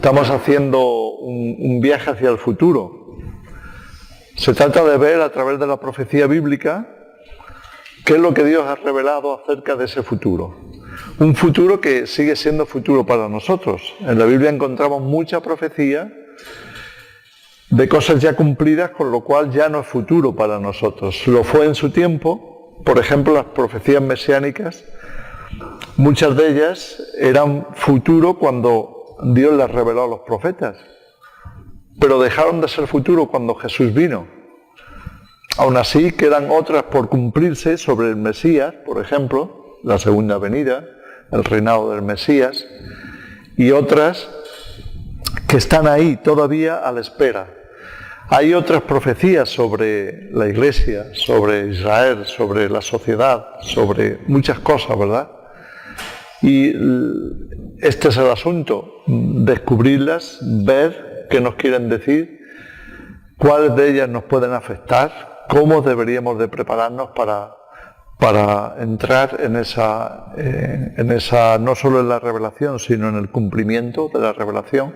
Estamos haciendo un viaje hacia el futuro. Se trata de ver a través de la profecía bíblica qué es lo que Dios ha revelado acerca de ese futuro. Un futuro que sigue siendo futuro para nosotros. En la Biblia encontramos mucha profecía de cosas ya cumplidas, con lo cual ya no es futuro para nosotros. Lo fue en su tiempo. Por ejemplo, las profecías mesiánicas, muchas de ellas eran futuro cuando Dios las reveló a los profetas, pero dejaron de ser futuro cuando Jesús vino. Aún así, quedan otras por cumplirse sobre el Mesías, por ejemplo, la segunda venida, el reinado del Mesías, y otras que están ahí todavía a la espera. Hay otras profecías sobre la Iglesia, sobre Israel, sobre la sociedad, sobre muchas cosas, ¿verdad? Y este es el asunto, descubrirlas, ver qué nos quieren decir, cuáles de ellas nos pueden afectar, cómo deberíamos de prepararnos para entrar en esa, no solo en la revelación, sino en el cumplimiento de la revelación.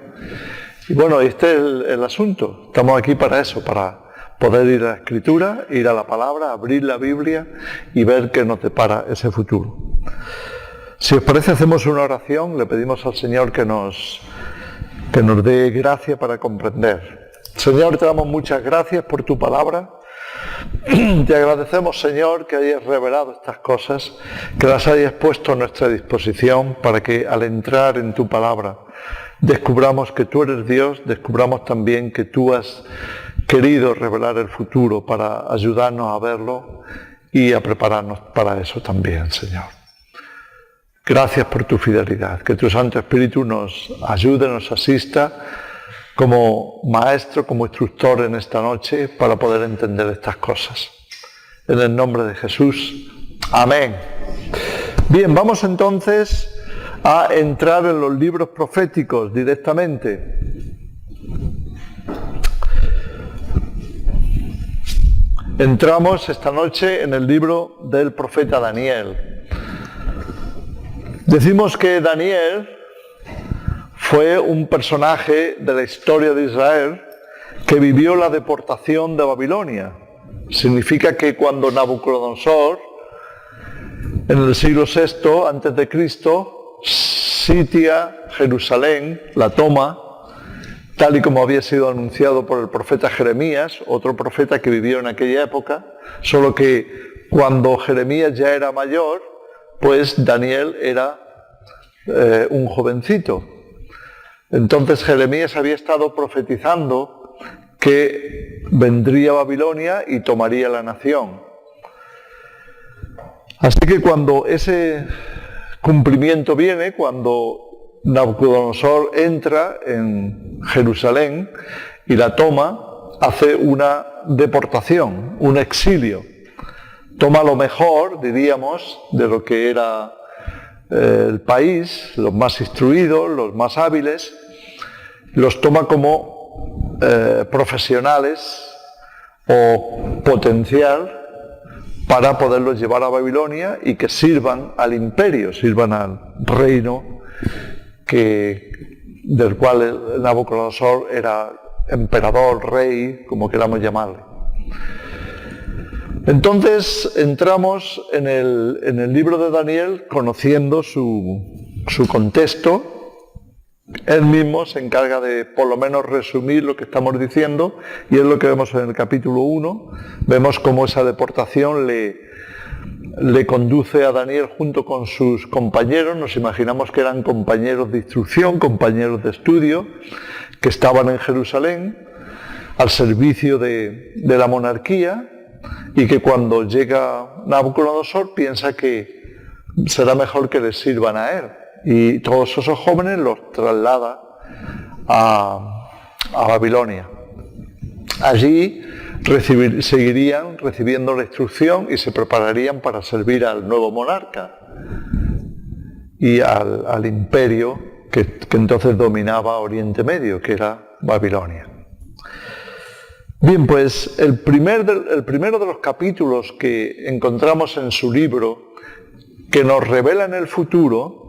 Y bueno, este es el asunto. Estamos aquí para eso, para poder ir a la Escritura, ir a la Palabra, abrir la Biblia y ver qué nos depara ese futuro. Si os parece, hacemos una oración, le pedimos al Señor que nos dé gracia para comprender. Señor, te damos muchas gracias por tu palabra. Te agradecemos, Señor, que hayas revelado estas cosas, que las hayas puesto a nuestra disposición para que al entrar en tu palabra descubramos que tú eres Dios, descubramos también que tú has querido revelar el futuro para ayudarnos a verlo y a prepararnos para eso también, Señor. Gracias por tu fidelidad, que tu Santo Espíritu nos ayude, nos asista como maestro, como instructor en esta noche para poder entender estas cosas. En el nombre de Jesús. Amén. Bien, vamos entonces a entrar en los libros proféticos directamente. Entramos esta noche en el libro del profeta Daniel. Decimos que Daniel fue un personaje de la historia de Israel que vivió la deportación de Babilonia. Significa que cuando Nabucodonosor, en el siglo VI antes de Cristo, sitia Jerusalén, la toma, tal y como había sido anunciado por el profeta Jeremías, otro profeta que vivió en aquella época, solo que cuando Jeremías ya era mayor, pues Daniel era un jovencito. Entonces Jeremías había estado profetizando que vendría Babilonia y tomaría la nación. Así que cuando ese cumplimiento viene, cuando Nabucodonosor entra en Jerusalén y la toma, hace una deportación, un exilio. Toma lo mejor, diríamos, de lo que era el país, los más instruidos, los más hábiles, los toma como profesionales o potencial para poderlos llevar a Babilonia y que sirvan al imperio, sirvan al reino del cual Nabucodonosor era emperador, rey, como queramos llamarle. Entonces entramos en el libro de Daniel conociendo su contexto. Él mismo se encarga de por lo menos resumir lo que estamos diciendo y es lo que vemos en el capítulo 1. Vemos cómo esa deportación le conduce a Daniel junto con sus compañeros. Nos imaginamos que eran compañeros de instrucción, compañeros de estudio, que estaban en Jerusalén al servicio de la monarquía y que cuando llega Nabucodonosor piensa que será mejor que les sirvan a él. Y todos esos jóvenes los traslada a Babilonia. Allí seguirían recibiendo la instrucción y se prepararían para servir al nuevo monarca y al imperio que entonces dominaba Oriente Medio, que era Babilonia. Bien, pues el primero de los capítulos que encontramos en su libro que nos revelan el futuro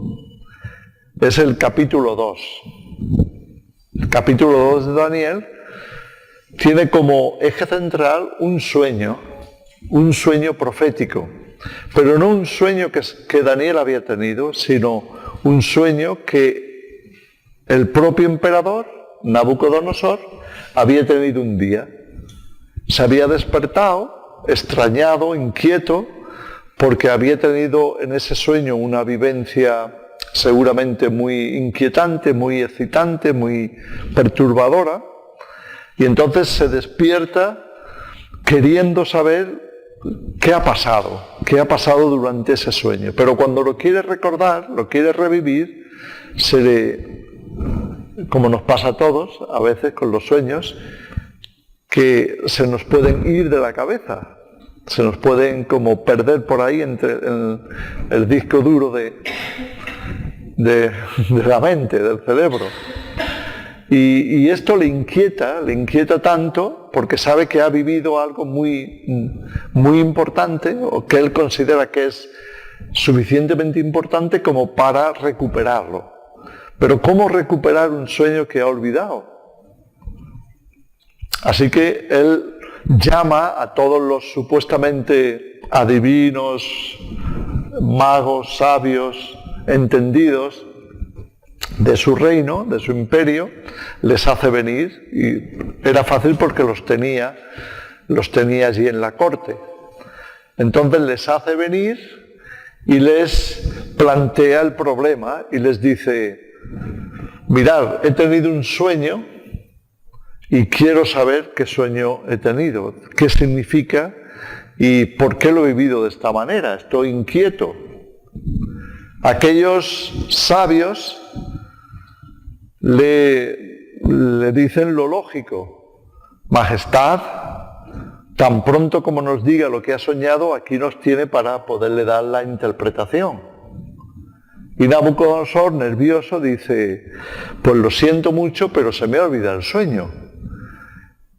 es el capítulo 2. capítulo 2 de Daniel, tiene como eje central un sueño profético, pero no un sueño que Daniel había tenido, sino un sueño que el propio emperador, Nabucodonosor, había tenido un día. Se había despertado, extrañado, inquieto, porque había tenido en ese sueño una vivencia seguramente muy inquietante, muy excitante, muy perturbadora, y entonces se despierta queriendo saber qué ha pasado durante ese sueño. Pero cuando lo quiere recordar, lo quiere revivir, como nos pasa a todos, a veces con los sueños, que se nos pueden ir de la cabeza, se nos pueden como perder por ahí entre el disco duro de la mente, del cerebro. Y esto le inquieta tanto porque sabe que ha vivido algo muy importante, o que él considera que es suficientemente importante como para recuperarlo. Pero ¿cómo recuperar un sueño que ha olvidado? Así que él llama a todos los supuestamente adivinos, magos, sabios, entendidos de su reino, de su imperio, les hace venir, y era fácil porque los tenía allí en la corte. Entonces les hace venir y les plantea el problema y les dice: mirad, he tenido un sueño y quiero saber qué sueño he tenido, qué significa y por qué lo he vivido de esta manera. Estoy inquieto. Aquellos sabios le dicen lo lógico: Majestad, tan pronto como nos diga lo que ha soñado, aquí nos tiene para poderle dar la interpretación. Y Nabucodonosor, nervioso, dice: pues lo siento mucho, pero se me ha olvidado el sueño.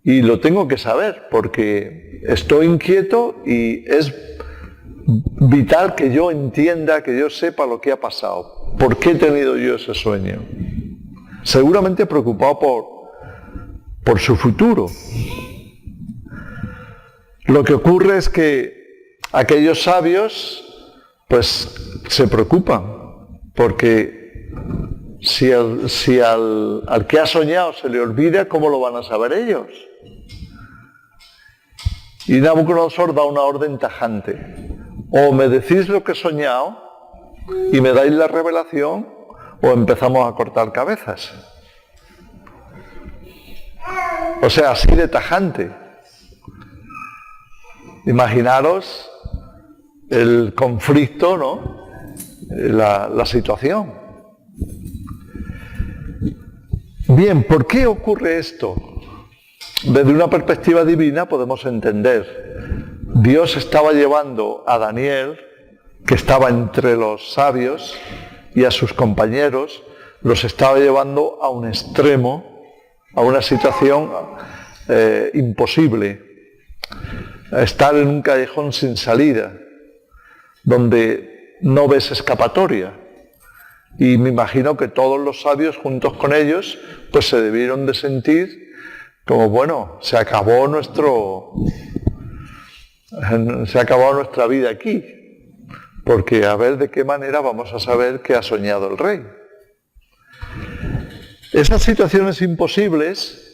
Y lo tengo que saber, porque estoy inquieto y es vital que yo entienda, que yo sepa lo que ha pasado. ¿Por qué he tenido yo ese sueño? Seguramente preocupado por su futuro. Lo que ocurre es que aquellos sabios pues se preocupan, porque si al que ha soñado se le olvida, ¿cómo lo van a saber ellos? Y Nabucodonosor da una orden tajante: o me decís lo que he soñado y me dais la revelación, o empezamos a cortar cabezas. O sea, así de tajante. Imaginaros el conflicto, ¿no? La situación. Bien, ¿por qué ocurre esto? Desde una perspectiva divina podemos entender. Dios estaba llevando a Daniel, que estaba entre los sabios, y a sus compañeros, los estaba llevando a un extremo, a una situación imposible. Estar en un callejón sin salida, donde no ves escapatoria. Y me imagino que todos los sabios juntos con ellos pues se debieron de sentir como, bueno, se acabó nuestra vida aquí, porque a ver de qué manera vamos a saber qué ha soñado el rey. Esas situaciones imposibles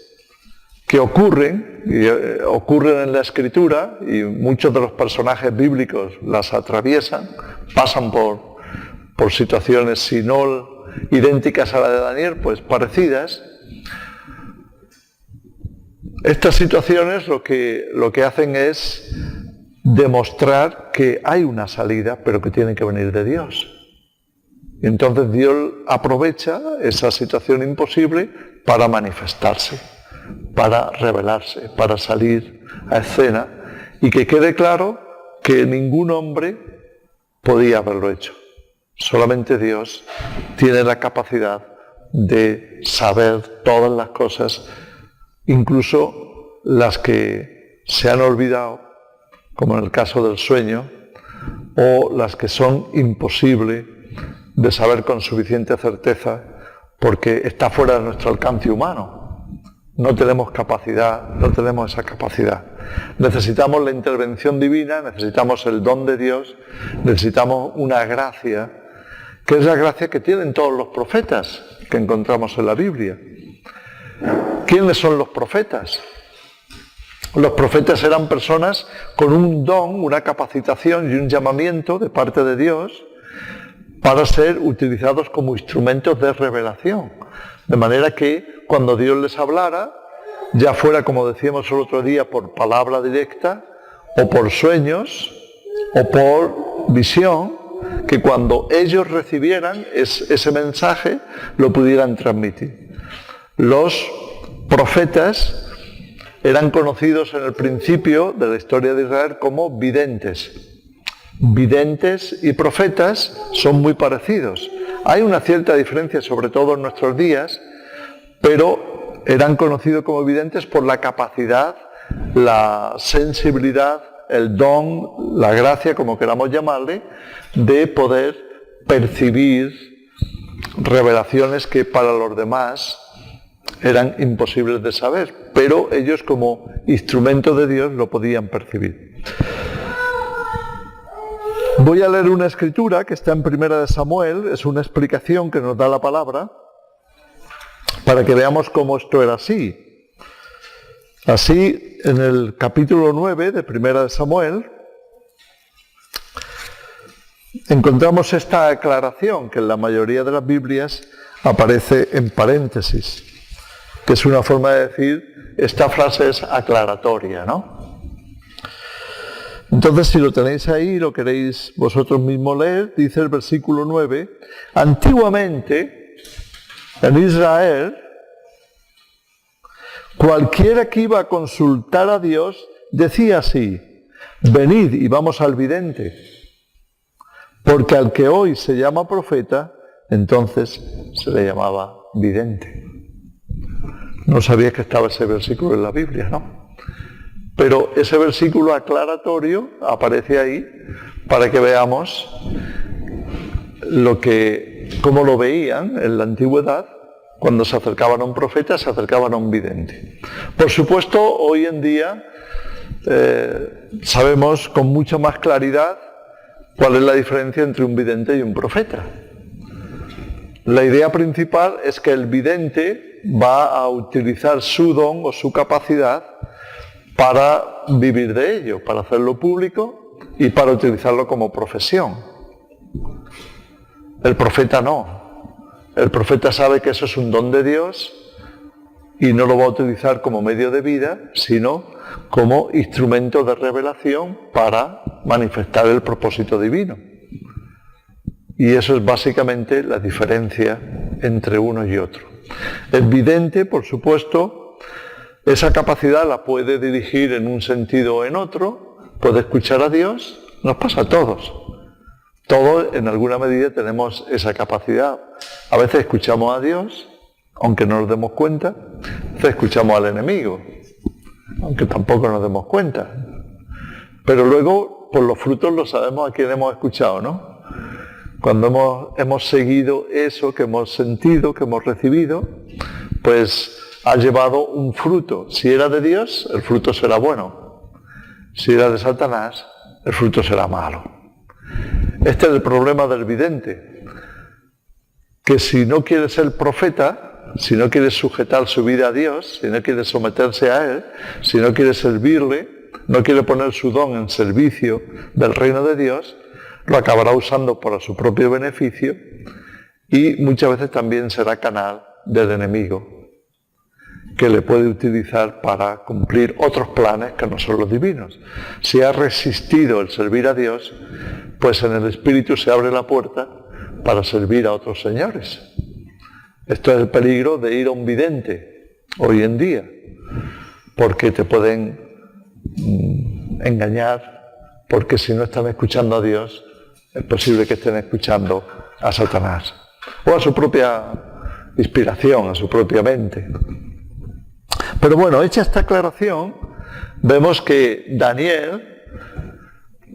que ocurren en la Escritura, y muchos de los personajes bíblicos las atraviesan, pasan por situaciones, si no idénticas a la de Daniel, pues parecidas. Estas situaciones lo que hacen es demostrar que hay una salida, pero que tiene que venir de Dios. Y entonces Dios aprovecha esa situación imposible para manifestarse, para revelarse, para salir a escena, y que quede claro que ningún hombre podía haberlo hecho. Solamente Dios tiene la capacidad de saber todas las cosas, incluso las que se han olvidado, como en el caso del sueño, o las que son imposibles de saber con suficiente certeza, porque está fuera de nuestro alcance humano. No tenemos capacidad, no tenemos esa capacidad. Necesitamos la intervención divina, necesitamos el don de Dios, necesitamos una gracia, que es la gracia que tienen todos los profetas que encontramos en la Biblia. ¿Quiénes son los profetas? Los profetas eran personas con un don, una capacitación y un llamamiento de parte de Dios para ser utilizados como instrumentos de revelación. De manera que cuando Dios les hablara, ya fuera, como decíamos el otro día, por palabra directa, o por sueños, o por visión, que cuando ellos recibieran ese mensaje, lo pudieran transmitir. Los profetas eran conocidos en el principio de la historia de Israel como videntes. Videntes y profetas son muy parecidos. Hay una cierta diferencia, sobre todo en nuestros días, pero eran conocidos como videntes por la capacidad, la sensibilidad, el don, la gracia, como queramos llamarle, de poder percibir revelaciones que para los demás eran imposibles de saber, pero ellos como instrumento de Dios lo podían percibir. Voy a leer una escritura que está en Primera de Samuel, es una explicación que nos da la palabra, para que veamos cómo esto era así. Así, en el capítulo 9 de Primera de Samuel, encontramos esta aclaración que en la mayoría de las Biblias aparece en paréntesis, que es una forma de decir, esta frase es aclaratoria, ¿no? Entonces, si lo tenéis ahí, lo queréis vosotros mismos leer, dice el versículo 9, antiguamente, en Israel, cualquiera que iba a consultar a Dios decía así, venid y vamos al vidente, porque al que hoy se llama profeta, entonces se le llamaba vidente. No sabía que estaba ese versículo en la Biblia, ¿no? Pero ese versículo aclaratorio aparece ahí para que veamos cómo lo veían en la antigüedad. Cuando se acercaban a un profeta, se acercaban a un vidente. Por supuesto, hoy en día sabemos con mucha más claridad cuál es la diferencia entre un vidente y un profeta. La idea principal es que el vidente va a utilizar su don o su capacidad para vivir de ello, para hacerlo público y para utilizarlo como profesión. El profeta no. El profeta sabe que eso es un don de Dios y no lo va a utilizar como medio de vida, sino como instrumento de revelación para manifestar el propósito divino. Y eso es básicamente la diferencia entre uno y otro. El vidente, por supuesto, esa capacidad la puede dirigir en un sentido o en otro, puede escuchar a Dios, nos pasa a todos. Todos en alguna medida tenemos esa capacidad. A veces escuchamos a Dios, aunque no nos demos cuenta, a veces escuchamos al enemigo, aunque tampoco nos demos cuenta. Pero luego, por los frutos lo sabemos a quién hemos escuchado, ¿no? Cuando hemos seguido eso que hemos sentido, que hemos recibido, pues ha llevado un fruto. Si era de Dios, el fruto será bueno. Si era de Satanás, el fruto será malo. Este es el problema del vidente, que si no quiere ser profeta, si no quiere sujetar su vida a Dios, si no quiere someterse a Él, si no quiere servirle, no quiere poner su don en servicio del reino de Dios, lo acabará usando para su propio beneficio y muchas veces también será canal del enemigo, que le puede utilizar para cumplir otros planes que no son los divinos. Si ha resistido el servir a Dios, pues en el Espíritu se abre la puerta para servir a otros señores. Esto es el peligro de ir a un vidente hoy en día, porque te pueden engañar, porque si no están escuchando a Dios, es posible que estén escuchando a Satanás, o a su propia inspiración, a su propia mente. Pero bueno, hecha esta aclaración, vemos que Daniel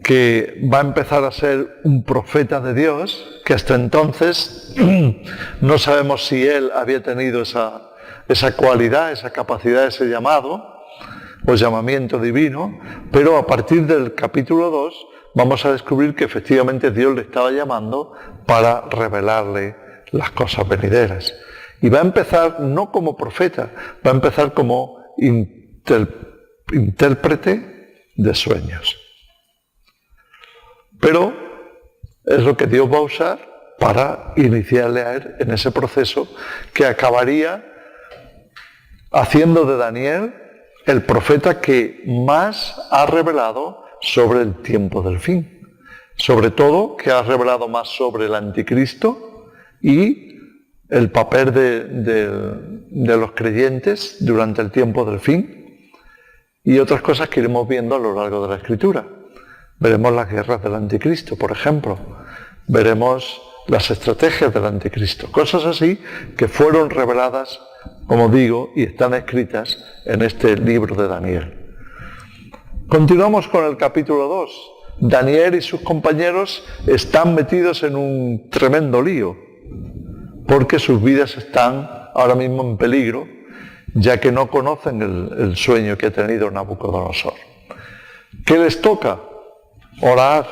que va a empezar a ser un profeta de Dios, que hasta entonces no sabemos si él había tenido esa cualidad, esa capacidad, ese llamado o llamamiento divino, pero a partir del capítulo 2 vamos a descubrir que efectivamente Dios le estaba llamando para revelarle las cosas venideras. Y va a empezar no como profeta, va a empezar como intérprete de sueños. Pero es lo que Dios va a usar para iniciarle a él en ese proceso que acabaría haciendo de Daniel el profeta que más ha revelado sobre el tiempo del fin. Sobre todo que ha revelado más sobre el anticristo y el papel de los creyentes durante el tiempo del fin y otras cosas que iremos viendo a lo largo de la Escritura. Veremos las guerras del anticristo, por ejemplo. Veremos las estrategias del anticristo. Cosas así que fueron reveladas, como digo, y están escritas en este libro de Daniel. Continuamos con el capítulo 2. Daniel y sus compañeros están metidos en un tremendo lío, porque sus vidas están ahora mismo en peligro, ya que no conocen el sueño que ha tenido Nabucodonosor. ¿Qué les toca? Orar,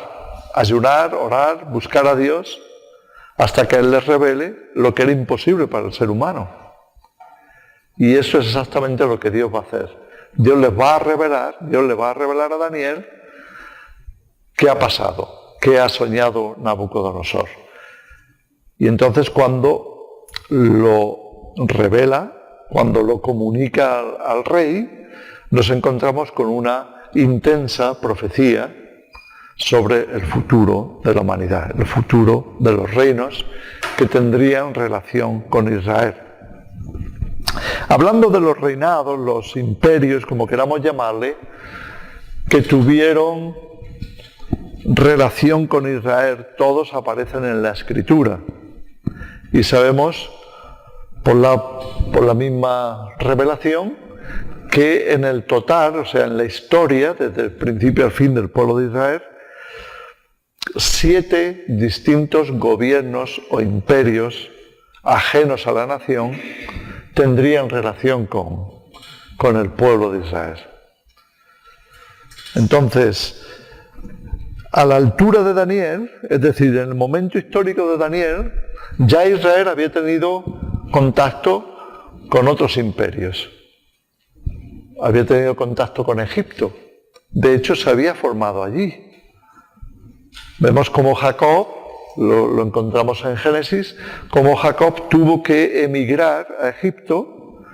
ayunar, orar, buscar a Dios, hasta que Él les revele lo que era imposible para el ser humano. Y eso es exactamente lo que Dios va a hacer. Dios le va a revelar a Daniel qué ha pasado, qué ha soñado Nabucodonosor. Y entonces cuando lo revela, cuando lo comunica al rey, nos encontramos con una intensa profecía sobre el futuro de la humanidad, el futuro de los reinos que tendrían relación con Israel. Hablando de los reinados, los imperios, como queramos llamarle, que tuvieron relación con Israel, todos aparecen en la Escritura. Y sabemos, por la misma revelación, que en el total, o sea, en la historia, desde el principio al fin del pueblo de Israel, 7 distintos gobiernos o imperios ajenos a la nación tendrían relación con el pueblo de Israel. Entonces, a la altura de Daniel, es decir, en el momento histórico de Daniel, ya Israel había tenido contacto con otros imperios. Había tenido contacto con Egipto. De hecho, se había formado allí. Vemos cómo Jacob, lo encontramos en Génesis, cómo Jacob tuvo que emigrar a Egipto,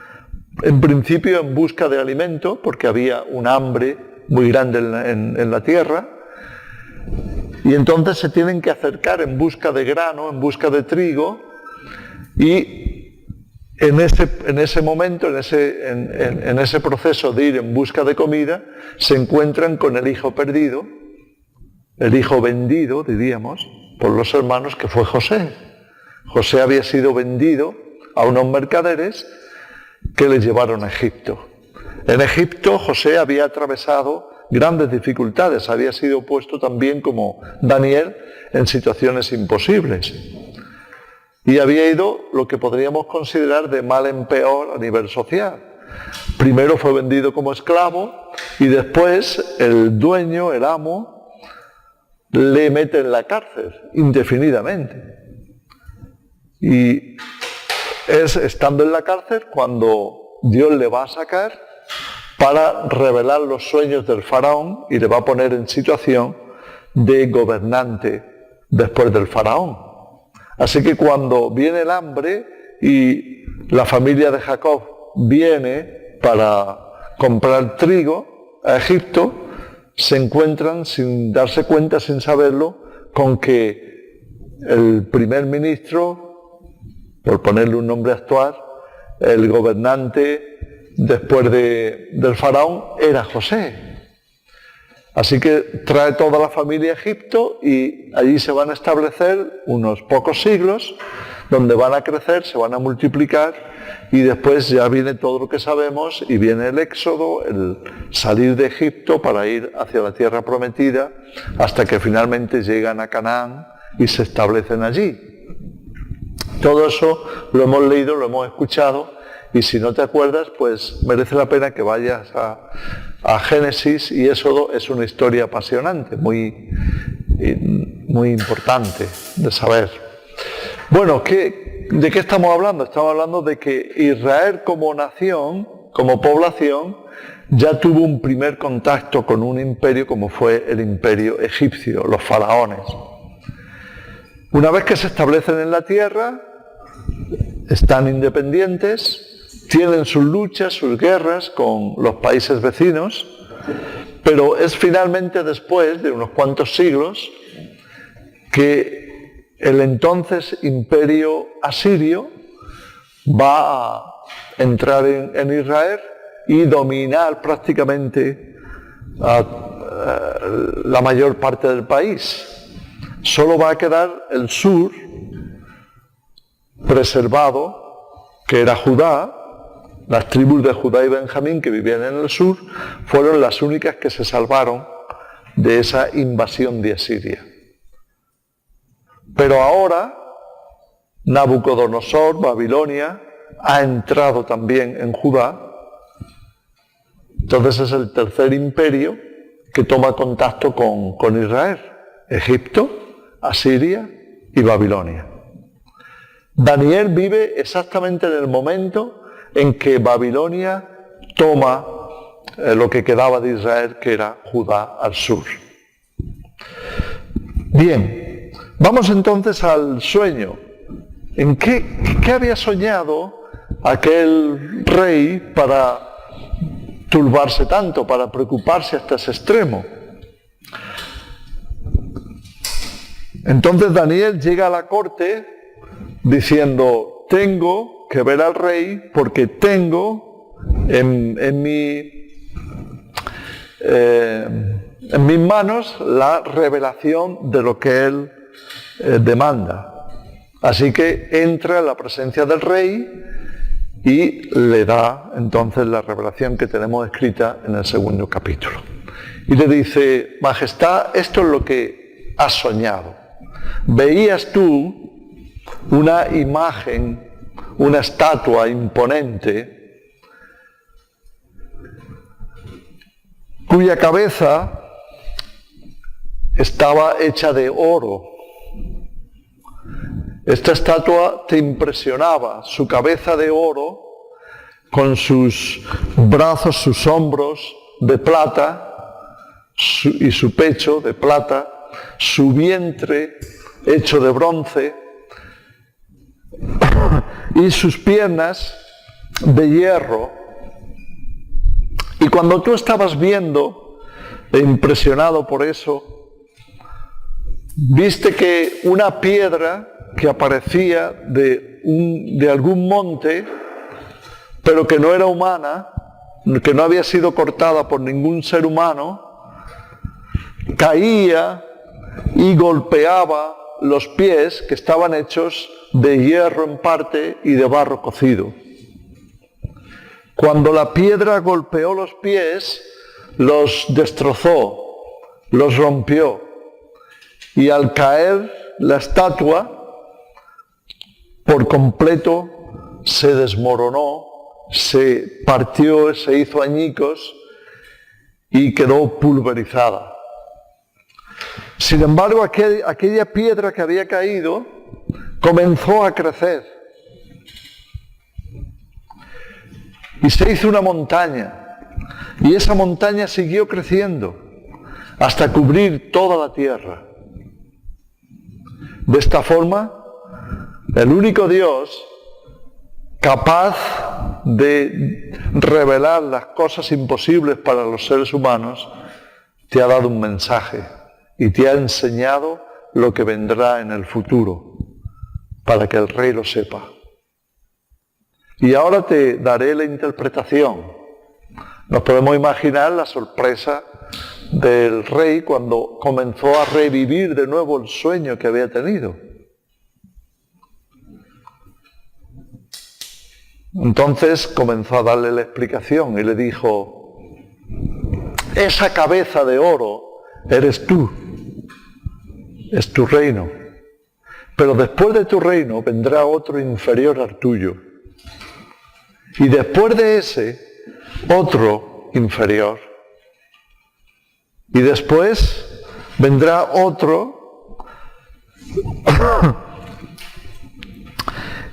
en principio en busca de alimento, porque había un hambre muy grande en la tierra, y entonces se tienen que acercar en busca de grano, en busca de trigo, y en ese momento, en ese proceso de ir en busca de comida, se encuentran con el hijo perdido, el hijo vendido, diríamos, por los hermanos, que fue José. José había sido vendido a unos mercaderes que le llevaron a Egipto. En Egipto José había atravesado grandes dificultades, había sido puesto también como Daniel en situaciones imposibles. Y había ido lo que podríamos considerar de mal en peor a nivel social. Primero fue vendido como esclavo y después el dueño, el amo, le mete en la cárcel indefinidamente. Y es estando en la cárcel cuando Dios le va a sacar para revelar los sueños del faraón y le va a poner en situación de gobernante después del faraón. Así que cuando viene el hambre y la familia de Jacob viene para comprar trigo a Egipto, se encuentran, sin darse cuenta, sin saberlo, con que el primer ministro, por ponerle un nombre actual, el gobernante después del faraón, era José. Así que trae toda la familia a Egipto y allí se van a establecer unos pocos siglos, donde van a crecer, se van a multiplicar y después ya viene todo lo que sabemos y viene el éxodo, el salir de Egipto para ir hacia la tierra prometida hasta que finalmente llegan a Canaán y se establecen allí. Todo eso lo hemos leído, lo hemos escuchado y si no te acuerdas, pues merece la pena que vayas a Génesis y Éxodo. Es una historia apasionante, muy importante de saber. Bueno, ¿de qué estamos hablando? Estamos hablando de que Israel como nación, como población, ya tuvo un primer contacto con un imperio como fue el imperio egipcio, los faraones. Una vez que se establecen en la tierra, están independientes, tienen sus luchas, sus guerras con los países vecinos, pero es finalmente después de unos cuantos siglos que el entonces imperio asirio va a entrar en Israel y dominar prácticamente la mayor parte del país. Solo va a quedar el sur preservado, que era Judá. Las tribus de Judá y Benjamín que vivían en el sur fueron las únicas que se salvaron de esa invasión de Asiria. Pero ahora Nabucodonosor, Babilonia, ha entrado también en Judá. Entonces es el tercer imperio que toma contacto con Israel: Egipto, Asiria y Babilonia. Daniel vive exactamente en el momento en que Babilonia toma lo que quedaba de Israel, que era Judá al sur. Bien, vamos entonces al sueño. ¿En qué había soñado aquel rey para turbarse tanto, para preocuparse hasta ese extremo? Entonces Daniel llega a la corte diciendo: tengo que ver al rey porque tengo en mis manos la revelación de lo que él demanda. Así que entra en la presencia del rey y le da entonces la revelación que tenemos escrita en el segundo capítulo. Y le dice: Majestad, esto es lo que has soñado. Veías tú una imagen, una estatua imponente, cuya cabeza estaba hecha de oro. Esta estatua te impresionaba, su cabeza de oro, con sus brazos, sus hombros de plata y su pecho de plata, su vientre hecho de bronce y sus piernas de hierro. Y cuando tú estabas viendo e impresionado por eso, viste que una piedra que aparecía de algún monte, pero que no era humana, que no había sido cortada por ningún ser humano, caía y golpeaba los pies, que estaban hechos de hierro en parte y de barro cocido. Cuando la piedra golpeó los pies, los destrozó, los rompió, y al caer la estatua, por completo se desmoronó, se partió, se hizo añicos y quedó pulverizada. Sin embargo, aquella piedra que había caído comenzó a crecer y se hizo una montaña, y esa montaña siguió creciendo hasta cubrir toda la tierra. De esta forma, el único Dios capaz de revelar las cosas imposibles para los seres humanos te ha dado un mensaje y te ha enseñado lo que vendrá en el futuro, para que el rey lo sepa. Y ahora te daré la interpretación. Nos podemos imaginar la sorpresa del rey cuando comenzó a revivir de nuevo el sueño que había tenido. Entonces comenzó a darle la explicación y le dijo: esa cabeza de oro eres tú, es tu reino, pero después de tu reino vendrá otro inferior al tuyo, y después de ese, otro inferior, y después vendrá otro,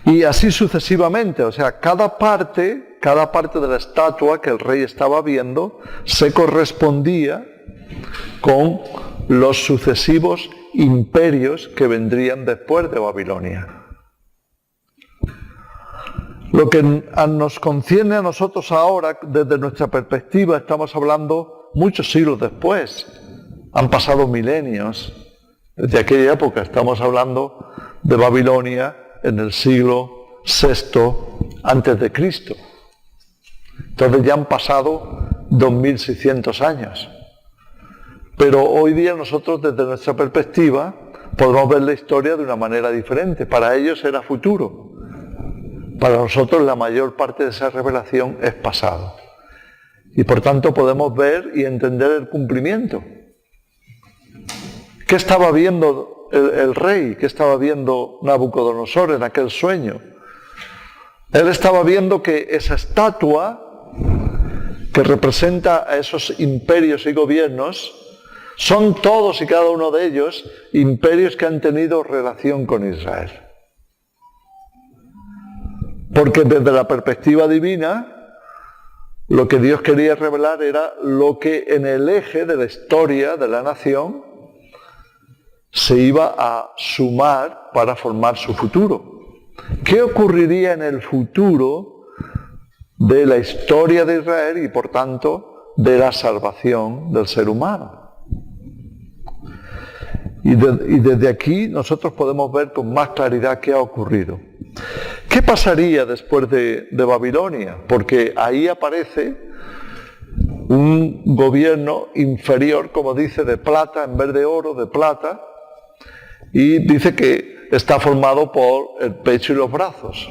y así sucesivamente. O sea, cada parte de la estatua que el rey estaba viendo se correspondía con los sucesivos imperios que vendrían después de Babilonia. Lo que nos concierne a nosotros ahora, desde nuestra perspectiva, estamos hablando muchos siglos después. Han pasado milenios. Desde aquella época estamos hablando de Babilonia en el siglo VI antes de Cristo. Entonces ya han pasado 2600 años. Pero hoy día nosotros, desde nuestra perspectiva, podemos ver la historia de una manera diferente. Para ellos era futuro. Para nosotros la mayor parte de esa revelación es pasado. Y por tanto podemos ver y entender el cumplimiento. ¿Qué estaba viendo el rey? ¿Qué estaba viendo Nabucodonosor en aquel sueño? Él estaba viendo que esa estatua que representa a esos imperios y gobiernos son todos y cada uno de ellos imperios que han tenido relación con Israel. Porque desde la perspectiva divina, lo que Dios quería revelar era lo que en el eje de la historia de la nación se iba a sumar para formar su futuro. ¿Qué ocurriría en el futuro de la historia de Israel y por tanto de la salvación del ser humano? Y desde aquí nosotros podemos ver con más claridad qué ha ocurrido. ¿Qué pasaría después de Babilonia? Porque ahí aparece un gobierno inferior, como dice, de plata en vez de oro, de plata, y dice que está formado por el pecho y los brazos.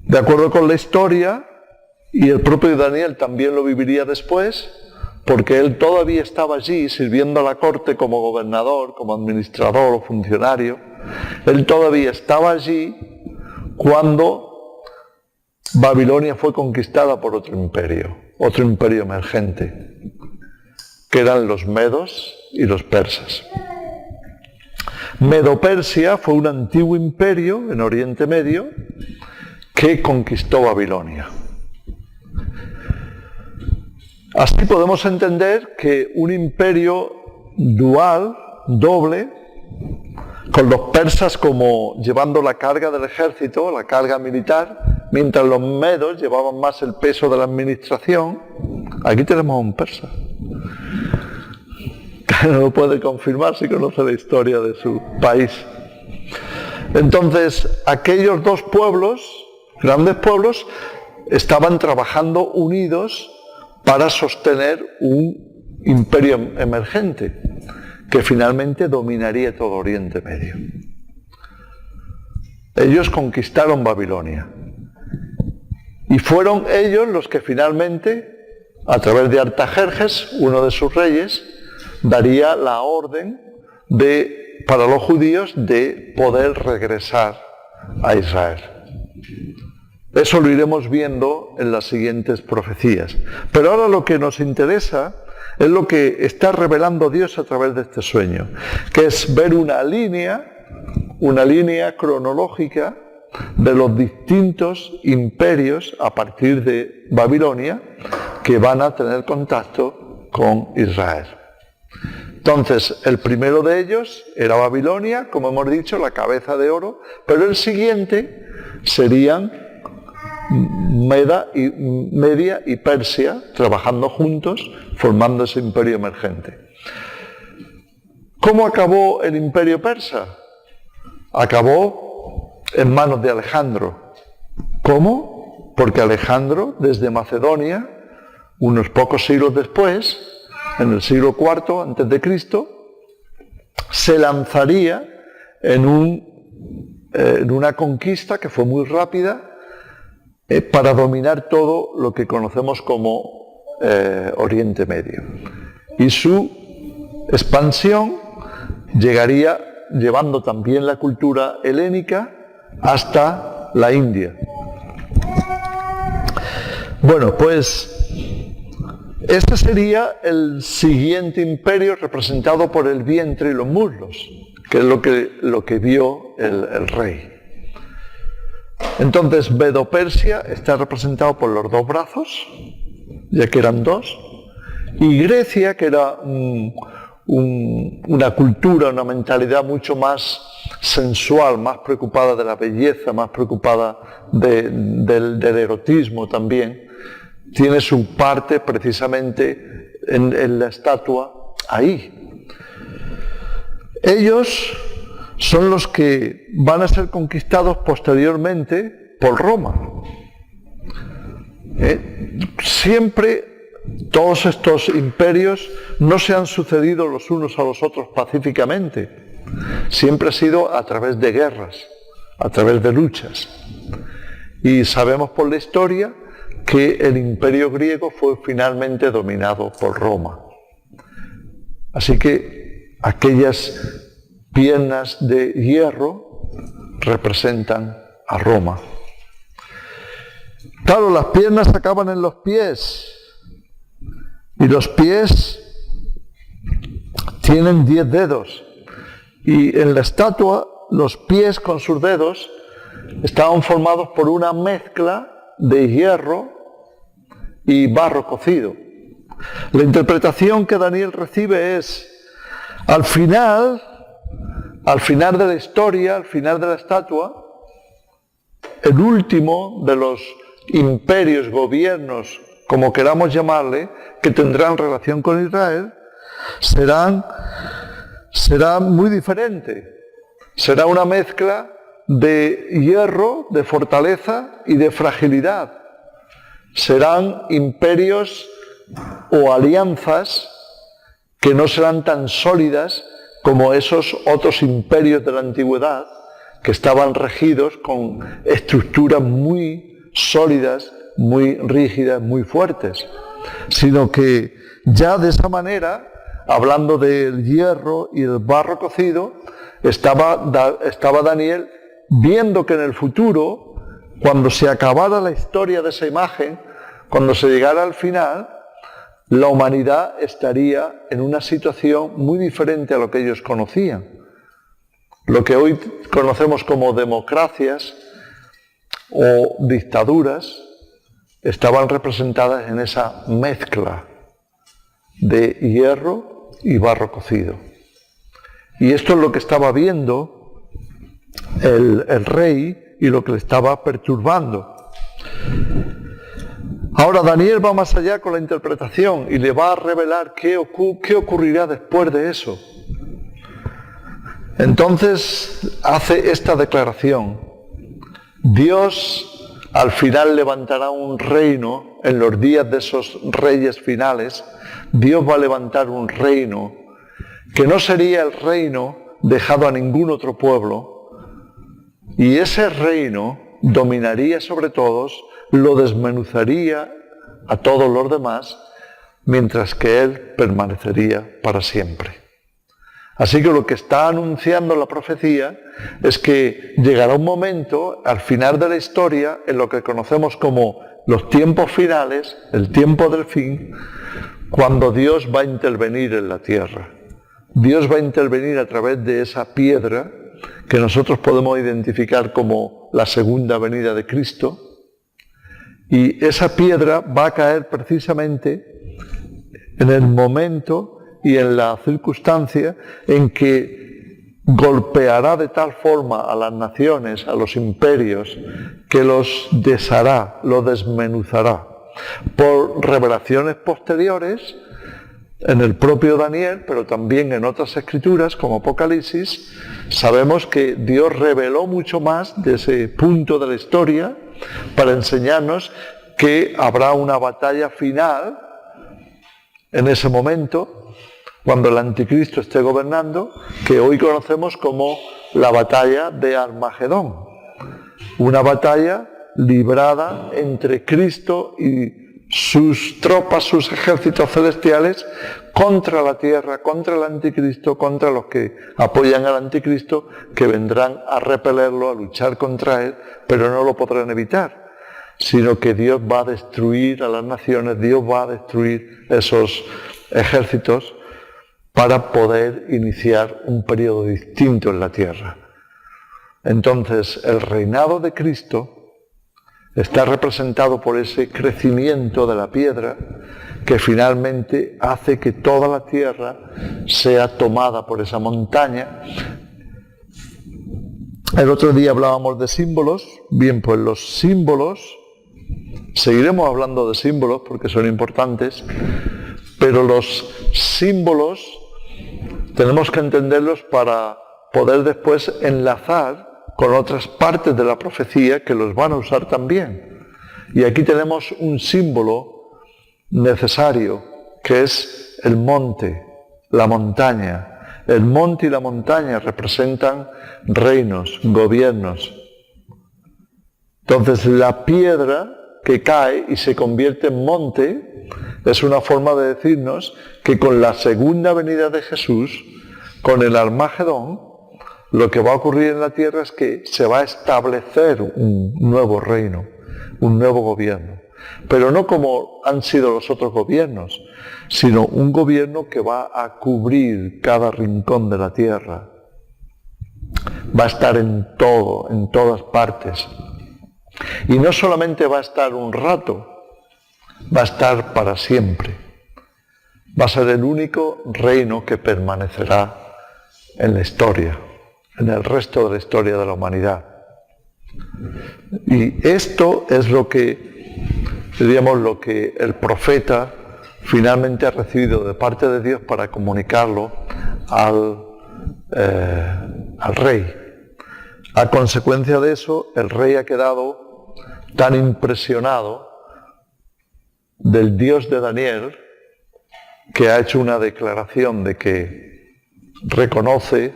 De acuerdo con la historia, y el propio Daniel también lo viviría después, porque él todavía estaba allí sirviendo a la corte como gobernador, como administrador o funcionario. Él todavía estaba allí cuando Babilonia fue conquistada por otro imperio emergente, que eran los medos y los persas. Medo-Persia fue un antiguo imperio en Oriente Medio que conquistó Babilonia. Así podemos entender que un imperio dual, doble, con los persas como llevando la carga del ejército, la carga militar, mientras los medos llevaban más el peso de la administración. Aquí tenemos a un persa, que no lo puede confirmar si conoce la historia de su país. Entonces, aquellos dos pueblos, grandes pueblos, estaban trabajando unidos para sostener un imperio emergente que finalmente dominaría todo Oriente Medio. Ellos conquistaron Babilonia y fueron ellos los que finalmente, a través de Artajerjes, uno de sus reyes, daría la orden para los judíos de poder regresar a Israel. Eso lo iremos viendo en las siguientes profecías. Pero ahora lo que nos interesa es lo que está revelando Dios a través de este sueño, que es ver una línea cronológica de los distintos imperios a partir de Babilonia que van a tener contacto con Israel. Entonces, el primero de ellos era Babilonia, como hemos dicho, la cabeza de oro, pero el siguiente serían Media y Persia, trabajando juntos, formando ese imperio emergente. ¿Cómo acabó el imperio persa? Acabó en manos de Alejandro. ¿Cómo? Porque Alejandro, desde Macedonia, unos pocos siglos después, en el siglo IV a.C., se lanzaría en una conquista que fue muy rápida para dominar todo lo que conocemos como Oriente Medio. Y su expansión llegaría llevando también la cultura helénica hasta la India. Bueno, pues este sería el siguiente imperio representado por el vientre y los muslos, que es lo que vio el rey. Entonces, Medo-Persia está representado por los dos brazos, ya que eran dos, y Grecia, que era una cultura, una mentalidad mucho más sensual, más preocupada de la belleza, más preocupada del erotismo también, tiene su parte precisamente en la estatua ahí. Ellos son los que van a ser conquistados posteriormente por Roma. Siempre todos estos imperios no se han sucedido los unos a los otros pacíficamente. Siempre ha sido a través de guerras, a través de luchas. Y sabemos por la historia que el imperio griego fue finalmente dominado por Roma. Así que aquellas piernas de hierro representan a Roma. Claro, las piernas acaban en los pies, y los pies tienen 10 dedos, y en la estatua los pies con sus dedos estaban formados por una mezcla de hierro y barro cocido. La interpretación que Daniel recibe es, al final de la historia, al final de la estatua, el último de los imperios, gobiernos, como queramos llamarle, que tendrán relación con Israel, será muy diferente. Será una mezcla de hierro, de fortaleza y de fragilidad. Serán imperios o alianzas que no serán tan sólidas como esos otros imperios de la antigüedad que estaban regidos con estructuras muy sólidas, muy rígidas, muy fuertes, sino que ya de esa manera, hablando del hierro y del barro cocido, estaba Daniel viendo que en el futuro, cuando se acabara la historia de esa imagen, cuando se llegara al final, la humanidad estaría en una situación muy diferente a lo que ellos conocían. Lo que hoy conocemos como democracias o dictaduras estaban representadas en esa mezcla de hierro y barro cocido. Y esto es lo que estaba viendo el rey y lo que le estaba perturbando. Ahora Daniel va más allá con la interpretación y le va a revelar qué ocurrirá después de eso. Entonces hace esta declaración: Dios al final levantará un reino en los días de esos reyes finales. Dios va a levantar un reino que no sería el reino dejado a ningún otro pueblo, y ese reino dominaría sobre todos, lo desmenuzaría a todos los demás, mientras que Él permanecería para siempre. Así que lo que está anunciando la profecía es que llegará un momento, al final de la historia, en lo que conocemos como los tiempos finales, el tiempo del fin, cuando Dios va a intervenir en la tierra. Dios va a intervenir a través de esa piedra que nosotros podemos identificar como la segunda venida de Cristo, y esa piedra va a caer precisamente en el momento y en la circunstancia en que golpeará de tal forma a las naciones, a los imperios, que los deshará, los desmenuzará. Por revelaciones posteriores, en el propio Daniel, pero también en otras escrituras como Apocalipsis, sabemos que Dios reveló mucho más de ese punto de la historia para enseñarnos que habrá una batalla final en ese momento, cuando el anticristo esté gobernando, que hoy conocemos como la batalla de Armagedón. Una batalla librada entre Cristo y sus tropas, sus ejércitos celestiales, contra la tierra, contra el anticristo, contra los que apoyan al anticristo, que vendrán a repelerlo, a luchar contra él, pero no lo podrán evitar, sino que Dios va a destruir a las naciones, Dios va a destruir esos ejércitos para poder iniciar un periodo distinto en la tierra. Entonces, el reinado de Cristo está representado por ese crecimiento de la piedra que finalmente hace que toda la tierra sea tomada por esa montaña. El otro día hablábamos de símbolos. Bien, pues los símbolos, seguiremos hablando de símbolos porque son importantes, pero los símbolos tenemos que entenderlos para poder después enlazar con otras partes de la profecía que los van a usar también. Y aquí tenemos un símbolo necesario, que es el monte, la montaña. El monte y la montaña representan reinos, gobiernos. Entonces la piedra que cae y se convierte en monte es una forma de decirnos que con la segunda venida de Jesús, con el Armagedón, lo que va a ocurrir en la tierra es que se va a establecer un nuevo reino, un nuevo gobierno. Pero no como han sido los otros gobiernos, sino un gobierno que va a cubrir cada rincón de la tierra. Va a estar en todo, en todas partes. Y no solamente va a estar un rato, va a estar para siempre. Va a ser el único reino que permanecerá en la historia, en el resto de la historia de la humanidad. Y esto es lo que, diríamos, lo que el profeta finalmente ha recibido de parte de Dios para comunicarlo al rey. A consecuencia de eso, el rey ha quedado tan impresionado del Dios de Daniel que ha hecho una declaración de que reconoce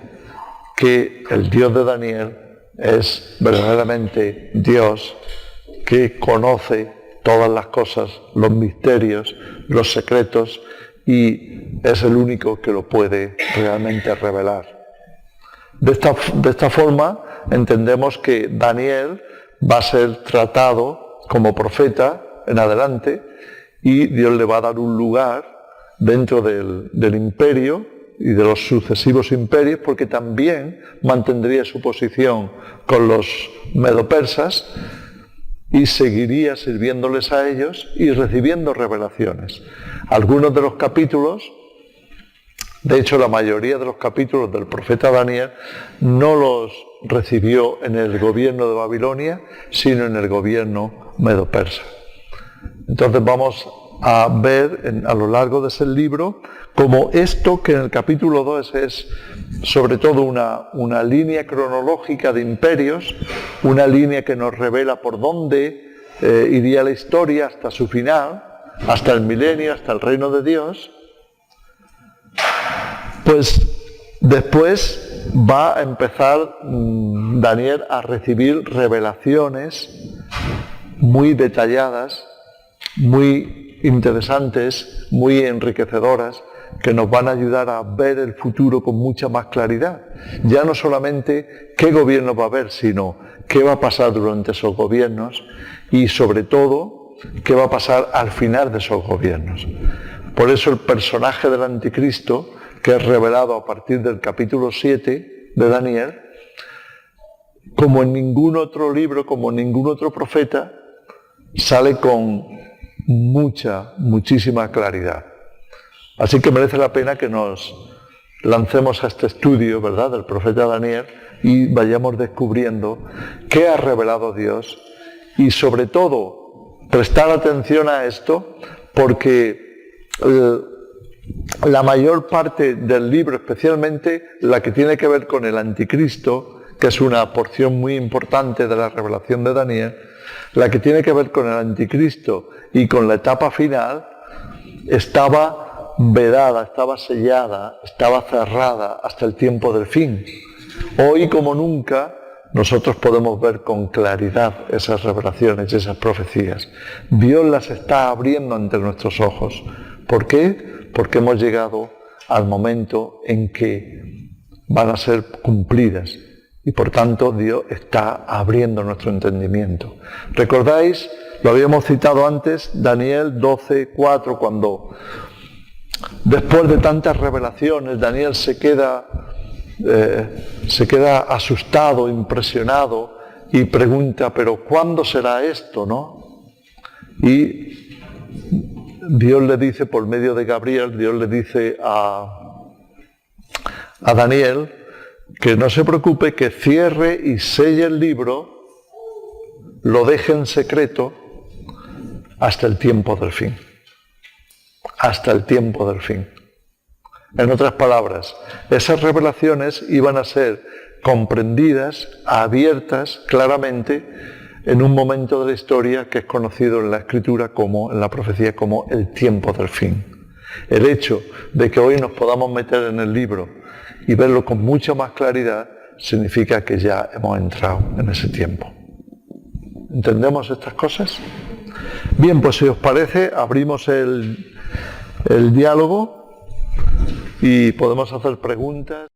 que el Dios de Daniel es verdaderamente Dios, que conoce todas las cosas, los misterios, los secretos, y es el único que lo puede realmente revelar. De esta forma entendemos que Daniel va a ser tratado como profeta en adelante y Dios le va a dar un lugar dentro del imperio y de los sucesivos imperios, porque también mantendría su posición con los medopersas y seguiría sirviéndoles a ellos y recibiendo revelaciones. Algunos de los capítulos, de hecho la mayoría de los capítulos del profeta Daniel, no los recibió en el gobierno de Babilonia, sino en el gobierno medopersa. Entonces vamos a ver a lo largo de ese libro como esto, que en el capítulo 2 es sobre todo una línea cronológica de imperios, una línea que nos revela por dónde iría la historia hasta su final, hasta el milenio, hasta el reino de Dios. Pues después va a empezar Daniel a recibir revelaciones muy detalladas, muy interesantes, muy enriquecedoras, que nos van a ayudar a ver el futuro con mucha más claridad. Ya no solamente qué gobierno va a haber, sino qué va a pasar durante esos gobiernos y sobre todo qué va a pasar al final de esos gobiernos. Por eso el personaje del anticristo, que es revelado a partir del capítulo 7 de Daniel, como en ningún otro libro, como en ningún otro profeta, sale con muchísima claridad. Así que merece la pena que nos lancemos a este estudio, ¿verdad?, del profeta Daniel y vayamos descubriendo qué ha revelado Dios y sobre todo prestar atención a esto, porque la mayor parte del libro, especialmente la que tiene que ver con el anticristo, que es una porción muy importante de la revelación de Daniel, la que tiene que ver con el anticristo y con la etapa final, estaba vedada, estaba sellada, estaba cerrada hasta el tiempo del fin. Hoy como nunca nosotros podemos ver con claridad esas revelaciones y esas profecías. Dios las está abriendo ante nuestros ojos. ¿Por qué? Porque hemos llegado al momento en que van a ser cumplidas y por tanto Dios está abriendo nuestro entendimiento. ¿Recordáis? Lo habíamos citado antes, Daniel 12:4, cuando después de tantas revelaciones Daniel se queda asustado, impresionado y pregunta, ¿pero cuándo será esto, no? Y Dios le dice, por medio de Gabriel, Dios le dice a Daniel que no se preocupe, que cierre y selle el libro, lo deje en secreto hasta el tiempo del fin. Hasta el tiempo del fin. En otras palabras, esas revelaciones iban a ser comprendidas, abiertas claramente en un momento de la historia que es conocido en la Escritura como, en la profecía, como el tiempo del fin. El hecho de que hoy nos podamos meter en el libro y verlo con mucha más claridad significa que ya hemos entrado en ese tiempo. ¿Entendemos estas cosas? Bien, pues si os parece, abrimos el diálogo y podemos hacer preguntas.